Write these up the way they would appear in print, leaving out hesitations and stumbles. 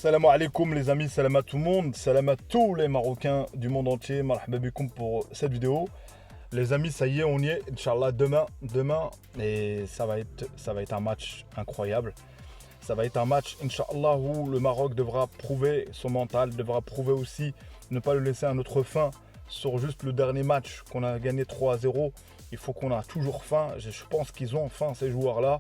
Salam alaikum les amis, salam à tout le monde, salam à tous les Marocains du monde entier, marhaba bikoum pour cette vidéo. Les amis, ça y est, on y est, Inch'Allah, demain, et ça va être un match incroyable. Ça va être un match, Inch'Allah, où le Maroc devra prouver son mental, devra prouver aussi, ne pas le laisser à notre fin sur juste le dernier match qu'on a gagné 3-0. Il faut qu'on a toujours faim, je pense qu'ils ont faim ces joueurs-là.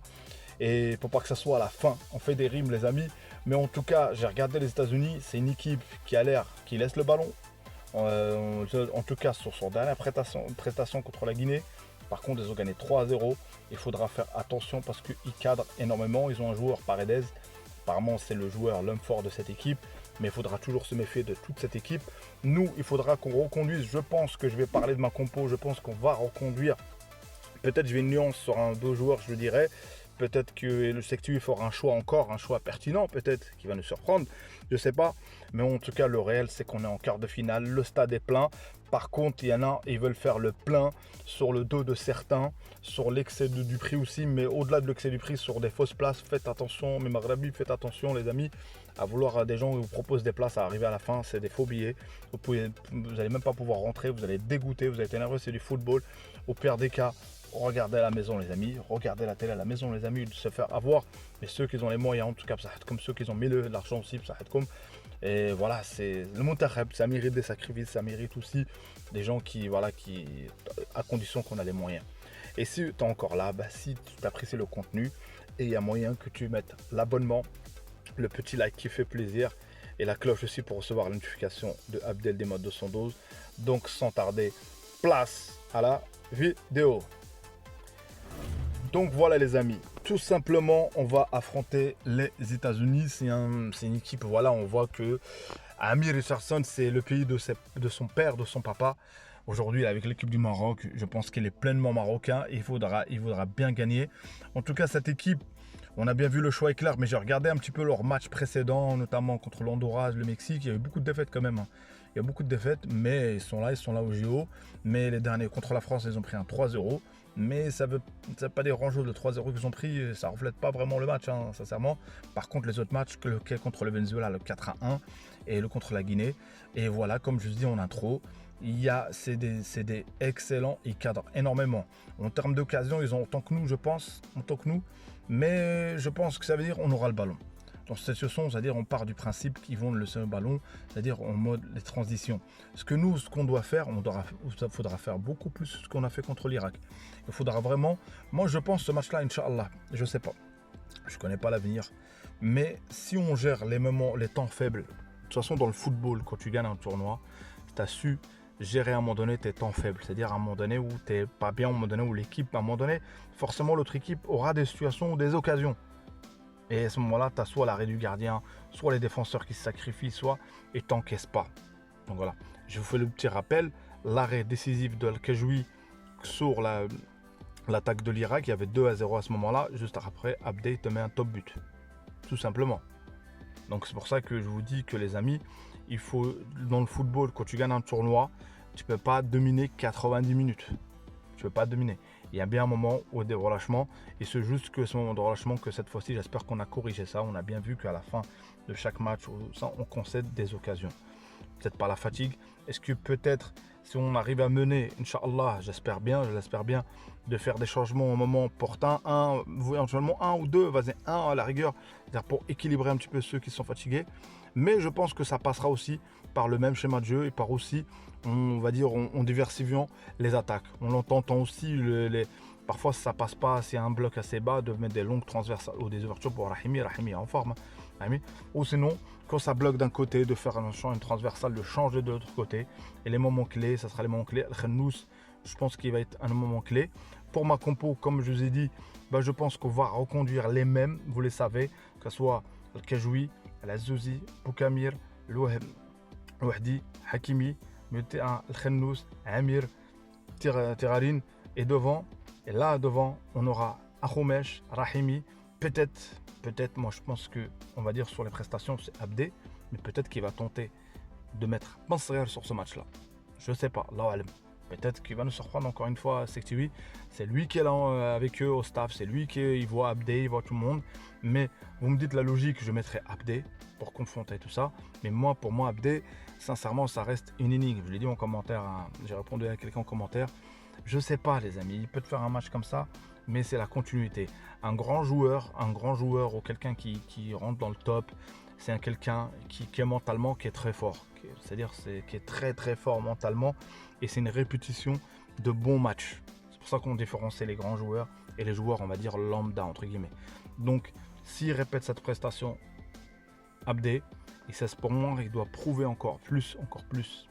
Et pour pas que ça soit à la fin, on fait des rimes les amis. Mais en tout cas, j'ai regardé les États-Unis, c'est une équipe qui a l'air, qui laisse le ballon. En tout cas, sur son dernière prestation contre la Guinée. Par contre, ils ont gagné 3-0. Il faudra faire attention parce qu'ils cadrent énormément. Ils ont un joueur, Paredes. Apparemment, c'est le joueur, l'homme fort de cette équipe. Mais il faudra toujours se méfier de toute cette équipe. Nous, il faudra qu'on reconduise. Je pense que je vais parler de ma compo. Je pense qu'on va reconduire. Peut-être je vais une nuance sur un deux joueurs, je le dirais. Peut-être que le Sectu fera un choix pertinent, peut-être, qui va nous surprendre. Je ne sais pas. Mais en tout cas, le réel, c'est qu'on est en quart de finale. Le stade est plein. Par contre, il y en a, ils veulent faire le plein sur le dos de certains, sur l'excès du prix aussi. Mais au-delà de l'excès du prix, sur des fausses places, faites attention. Mais Maghrabi, faites attention, les amis, à vouloir des gens qui vous proposent des places à arriver à la fin. C'est des faux billets. Vous n'allez même pas pouvoir rentrer. Vous allez être dégoûté. Vous allez être énervé. C'est du football. Au pire des cas, regardez à la maison les amis, regardez la télé à la maison les amis, de se faire avoir. Mais ceux qui ont les moyens, en tout cas, ça comme ceux qui ont mis l'argent aussi, ça comme. Et voilà, c'est le Montakheb, ça mérite des sacrifices, ça mérite aussi des gens qui, voilà, à condition qu'on a les moyens. Et si tu es encore là, si tu apprécies le contenu, et il y a moyen que tu mettes l'abonnement, le petit like qui fait plaisir, et la cloche aussi pour recevoir la notification de Abdel des modes 212. Donc sans tarder, place à la vidéo. Donc voilà les amis, tout simplement on va affronter les États-Unis. C'est une équipe, voilà, on voit que Amir Richardson c'est le pays de son père, de son papa. Aujourd'hui avec l'équipe du Maroc, je pense qu'il est pleinement marocain et il faudra bien gagner. En tout cas cette équipe, on a bien vu le choix est clair, mais j'ai regardé un petit peu leurs matchs précédents, notamment contre l'Honduras, le Mexique. Il y a eu beaucoup de défaites quand même. Il y a beaucoup de défaites, mais ils sont là au JO. Mais les derniers contre la France, ils ont pris un 3-0. Mais ça veut pas dire grand chose, le 3-0 qu'ils ont pris, ça ne reflète pas vraiment le match, sincèrement. Par contre, les autres matchs, lequel contre le Venezuela, le 4-1 et le contre la Guinée. Et voilà, comme je vous dis en intro, c'est des excellents, ils cadrent énormément. En termes d'occasion, ils ont autant que nous, je pense, mais je pense que ça veut dire qu'on aura le ballon. Dans cette situation, c'est-à-dire on part du principe qu'ils vont laisser le ballon, c'est-à-dire en mode les transitions. Ce qu'on doit faire, il faudra faire beaucoup plus ce qu'on a fait contre l'Irak. Il faudra vraiment, moi je pense ce match-là, Inch'Allah, je ne sais pas, je ne connais pas l'avenir, mais si on gère les moments, les temps faibles, de toute façon dans le football, quand tu gagnes un tournoi, tu as su gérer à un moment donné tes temps faibles, c'est-à-dire à un moment donné où tu n'es pas bien, à un moment donné où l'équipe, à un moment donné, forcément l'autre équipe aura des situations ou des occasions. Et à ce moment-là, tu as soit l'arrêt du gardien, soit les défenseurs qui se sacrifient, soit et t'encaisses pas. Donc voilà, je vous fais le petit rappel, l'arrêt décisif de Al-Kajoui sur l'attaque de l'Irak, il y avait 2-0 à ce moment-là, juste après, Abdel te met un top but, tout simplement. Donc c'est pour ça que je vous dis que les amis, il faut, dans le football, quand tu gagnes un tournoi, tu ne peux pas dominer 90 minutes. Tu ne peux pas dominer. Il y a bien un moment où des relâchements, et c'est juste que ce moment de relâchement que cette fois-ci, j'espère qu'on a corrigé ça. On a bien vu qu'à la fin de chaque match, on concède des occasions. Peut-être pas la fatigue. Est-ce que peut-être, si on arrive à mener, Inch'Allah, je l'espère bien, de faire des changements au moment opportun, éventuellement un ou deux, vas-y, un à la rigueur, c'est-à-dire pour équilibrer un petit peu ceux qui sont fatigués. Mais je pense que ça passera aussi par le même schéma de jeu et par aussi, on va dire, en diversifiant les attaques. On l'entend aussi, parfois ça passe pas, c'est un bloc assez bas, de mettre des longues transversales ou des ouvertures pour Rahimi est en forme. Rahimi. Ou sinon, quand ça bloque d'un côté, de faire une transversale, de changer de l'autre côté. Et les moments clés, ça sera les moments clés. Al-Khannous, je pense qu'il va être un moment clé. Pour ma compo, comme je vous ai dit, je pense qu'on va reconduire les mêmes, vous les savez, que ce soit Al-Kajoui, Al-Azouzi, Boukamir, Louhdi, Hakimi, Al-Khannous, Amir, Tirarine. Et devant, on aura Akhomesh, Rahimi, peut-être, moi je pense que, on va dire sur les prestations, c'est Abdé, mais peut-être qu'il va tenter de mettre Banserer sur ce match-là. Je sais pas, là, Peut-être qu'il va nous surprendre encore une fois, Sektiwi. C'est lui qui est là avec eux au staff, c'est lui qui voit Abdé, il voit tout le monde. Mais vous me dites la logique, je mettrai Abdé pour confronter tout ça. Mais moi, pour moi, Abdé, sincèrement, ça reste une énigme. Je l'ai dit en commentaire, hein, j'ai répondu à quelqu'un en commentaire. Je ne sais pas, les amis, il peut te faire un match comme ça, mais c'est la continuité. Un grand joueur ou quelqu'un qui rentre dans le top, c'est quelqu'un qui est mentalement, qui est très fort. C'est-à-dire qui est très très fort mentalement, et c'est une répétition de bons matchs. C'est pour ça qu'on différencie les grands joueurs et les joueurs, on va dire, lambda, entre guillemets. Donc, s'il répète cette prestation, Abdé, et ça, pour moi, il doit prouver encore plus,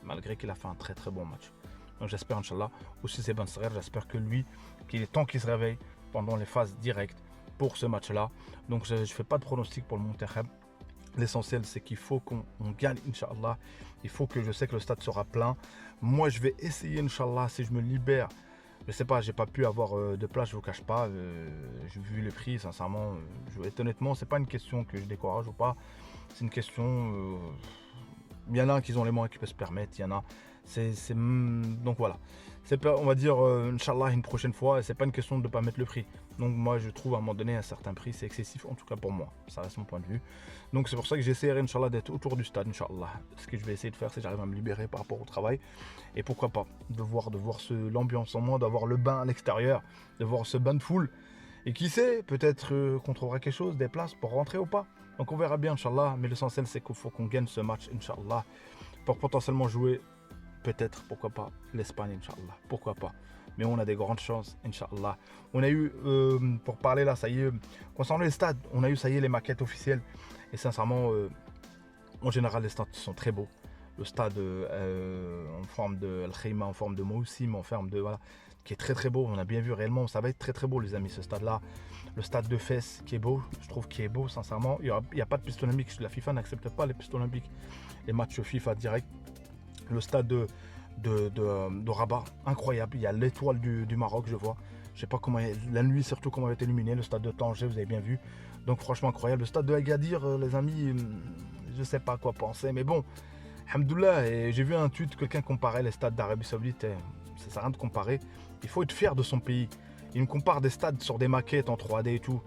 malgré qu'il a fait un très très bon match. Donc j'espère, Inch'Allah, aussi c'est Ben Sarer, j'espère que lui, qu'il est temps qu'il se réveille pendant les phases directes pour ce match-là. Donc je ne fais pas de pronostic pour le Monterrey. L'essentiel, c'est qu'il faut qu'on gagne, Inch'Allah. Il faut que je sais que le stade sera plein. Moi, je vais essayer, Inch'Allah, si je me libère. Je sais pas, j'ai pas pu avoir de place, je vous cache pas. J'ai vu les prix, sincèrement. Honnêtement, c'est pas une question que je décourage ou pas. C'est une question. Il y en a qui ont les moyens qui peuvent se permettre. Il y en a. Donc voilà. On va dire, Inch'Allah, une prochaine fois. C'est pas une question de ne pas mettre le prix. Donc moi, je trouve à un moment donné, un certain prix, c'est excessif. En tout cas pour moi. Ça reste mon point de vue. Donc c'est pour ça que j'essaierai, Inch'Allah, d'être autour du stade, Inch'Allah. Ce que je vais essayer de faire, c'est que j'arrive à me libérer par rapport au travail. Et pourquoi pas, de voir l'ambiance en moi, d'avoir le bain à l'extérieur, de voir ce bain de foule. Et qui sait, peut-être qu'on trouvera quelque chose, des places pour rentrer ou pas. Donc on verra bien, Inch'Allah. Mais l'essentiel, c'est qu'il faut qu'on gagne ce match, Inch'Allah, pour potentiellement jouer, peut-être, pourquoi pas, l'Espagne, Inch'Allah. Pourquoi pas. Mais on a des grandes chances, Inch'Allah. On a eu, pour parler là, ça y est, concernant les stades, on a eu, ça y est, les maquettes officielles. Et sincèrement, en général, les stades sont très beaux. Le stade en forme de Al-Khaïma, en forme de Moussim, en forme de, voilà, qui est très très beau. On a bien vu réellement, ça va être très très beau, les amis, ce stade-là. Le stade de Fès, qui est beau, je trouve qu'il est beau, sincèrement. Il n'y a pas de piste olympique. La FIFA n'accepte pas les pistes olympiques. Les matchs FIFA direct. Le stade de Rabat, incroyable. Il y a l'étoile du Maroc, je vois. Je sais pas comment, la nuit surtout, comment elle est illuminée. Le stade de Tanger, vous avez bien vu. Donc franchement incroyable. Le stade de Agadir, les amis, je sais pas quoi penser. Mais bon, alhamdoulilah, et j'ai vu un tweet, quelqu'un comparait les stades d'Arabie Saoudite. Ça sert à rien de comparer. Il faut être fier de son pays. Il me compare des stades sur des maquettes en 3D et tout.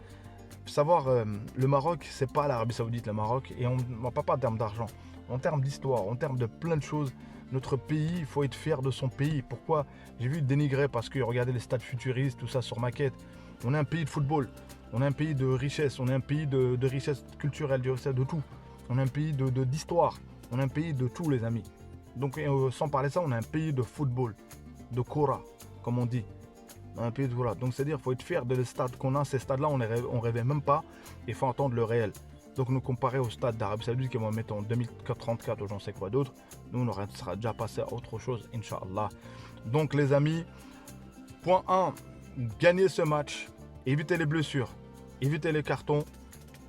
Faut savoir, le Maroc, c'est pas l'Arabie Saoudite, le Maroc. Et on ne parle pas en termes d'argent. En termes d'histoire, en termes de plein de choses. Notre pays, il faut être fier de son pays. Pourquoi? J'ai vu dénigrer parce que regardez les stades futuristes, tout ça sur maquette. On est un pays de football, on est un pays de richesse, on est un pays de richesse culturelle, de tout. On est un pays d'histoire, on est un pays de tout, les amis. Donc sans parler de ça, on est un pays de football, de Kora, comme on dit. On est un pays de voilà. Donc c'est-à-dire qu'il faut être fier de les stades qu'on a. Ces stades-là, on rêvait même pas. Il faut entendre le réel. Donc nous comparer au stade d'Arabie Saoudite qui va mettre en 2034 ou j'en sais quoi d'autre, nous on sera déjà passé à autre chose, Inch'Allah. Donc les amis, point 1, gagner ce match, éviter les blessures, éviter les cartons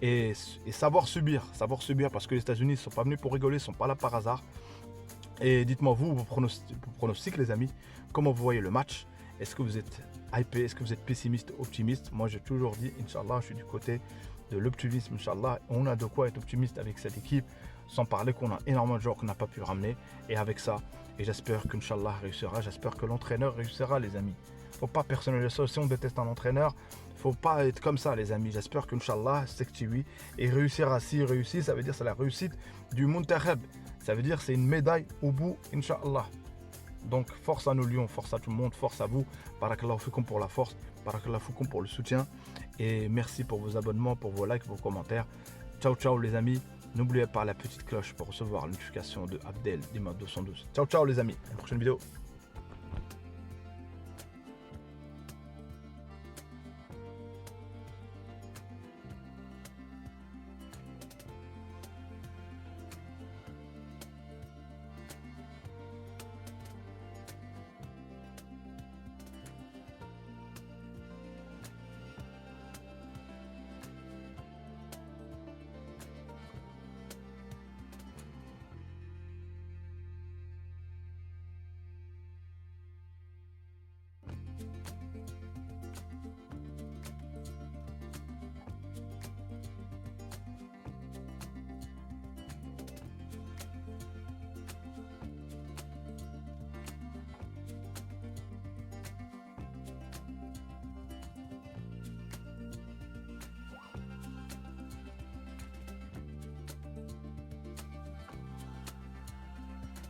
et savoir subir parce que les États-Unis ne sont pas venus pour rigoler, ils ne sont pas là par hasard. Et dites-moi vos pronostics les amis, comment vous voyez le match? Est-ce que vous êtes hypé, est-ce que vous êtes pessimiste, optimiste? Moi j'ai toujours dit, Inch'Allah, je suis du côté de l'optimisme, Inch'Allah. On a de quoi être optimiste avec cette équipe, sans parler qu'on a énormément de joueurs qu'on n'a pas pu ramener. Et avec ça, et j'espère qu'Inch'Allah réussira, j'espère que l'entraîneur réussira, les amis. Faut pas personnaliser ça. Si on déteste un entraîneur, faut pas être comme ça, les amis. J'espère qu'Inch'Allah, Sektiwi, et réussira. S'il réussit, ça veut dire c'est la réussite du Monterrey. Ça veut dire c'est une médaille au bout, Inch'Allah. Donc force à nos lions, force à tout le monde, force à vous. Barakallahu fikoum pour la force, barakallahu fikoum pour le soutien. Et merci pour vos abonnements, pour vos likes, vos commentaires. Ciao ciao les amis. N'oubliez pas la petite cloche pour recevoir la notification de Abdel du mode 212. Ciao ciao les amis, à la prochaine vidéo.